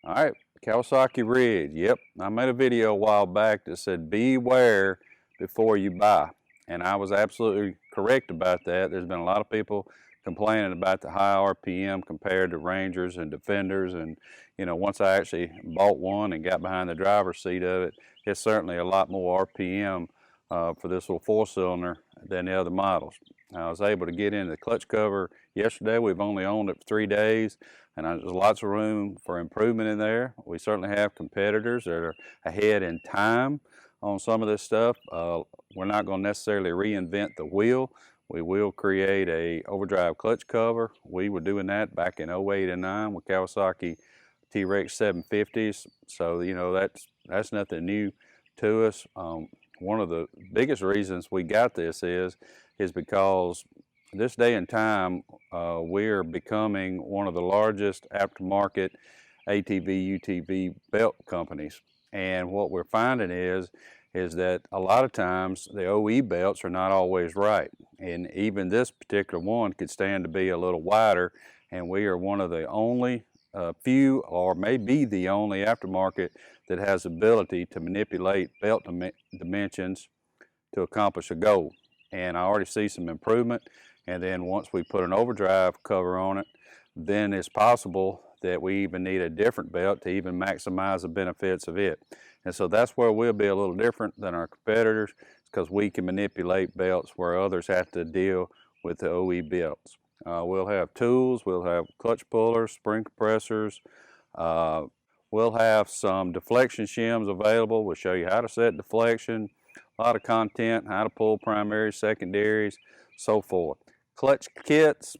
All right, Kawasaki Ridge. Yep, I made a video a while back that said beware before you buy. And I was absolutely correct about that. There's been a lot of people complaining about the high RPM compared to Rangers and Defenders. And, you know, once I actually bought one and got behind the driver's seat of it, it's certainly a lot more RPM for this little four-cylinder than the other models. I was able to get into the clutch cover yesterday. We've only owned it for 3 days, and there's lots of room for improvement in there. We certainly have competitors that are ahead in time on some of this stuff. We're not going to necessarily reinvent the wheel. We will create a overdrive clutch cover. We were doing that back in 08 and 09 with Kawasaki T-Rex 750s. So, you know, that's nothing new to us. One of the biggest reasons we got this is because this day and time, we're becoming one of the largest aftermarket ATV, UTV belt companies. And what we're finding is that a lot of times the OE belts are not always right. And even this particular one could stand to be a little wider. And we are one of the only few, or maybe the only aftermarket that has ability to manipulate belt dimensions to accomplish a goal. And I already see some improvement. And then once we put an overdrive cover on it, then it's possible that we even need a different belt to even maximize the benefits of it. And so that's where we'll be a little different than our competitors, because we can manipulate belts where others have to deal with the OE belts. We'll have tools, we'll have clutch pullers, spring compressors, we'll have some deflection shims available. We'll show you how to set deflection, a lot of content, how to pull primaries, secondaries, so forth. Clutch kits,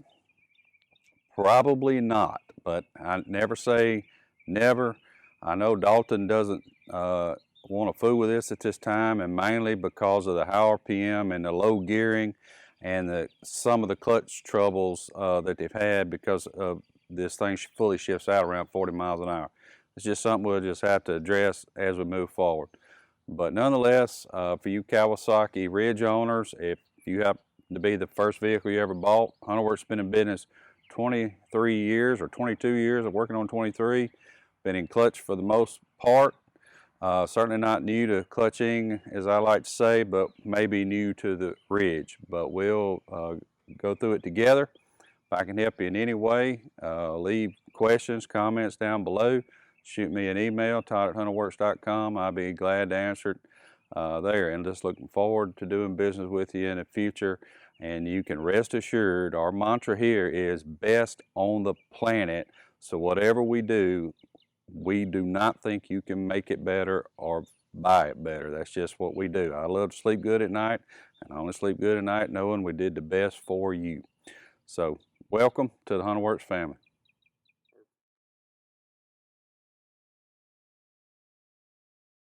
probably not, but I never say never. I know Dalton doesn't want to fool with this at this time, and mainly because of the high RPM and the low gearing and some of the clutch troubles that they've had because of this thing fully shifts out around 40 miles an hour. It's just something we'll just have to address as we move forward. But nonetheless, for you Kawasaki Ridge owners, if you happen to be the first vehicle you ever bought, Hunterworks has been in business 23 years or 22 years. I'm working on 23. Been in clutch for the most part. Certainly not new to clutching, as I like to say, but maybe new to the Ridge. But we'll go through it together. If I can help you in any way, leave questions, comments down below. Shoot me an email, todd@hunterworks.com. I'll be glad to answer it there. And just looking forward to doing business with you in the future. And you can rest assured, our mantra here is best on the planet. So whatever we do not think you can make it better or buy it better. That's just what we do. I love to sleep good at night, and I only sleep good at night knowing we did the best for you. So welcome to the Hunterworks family.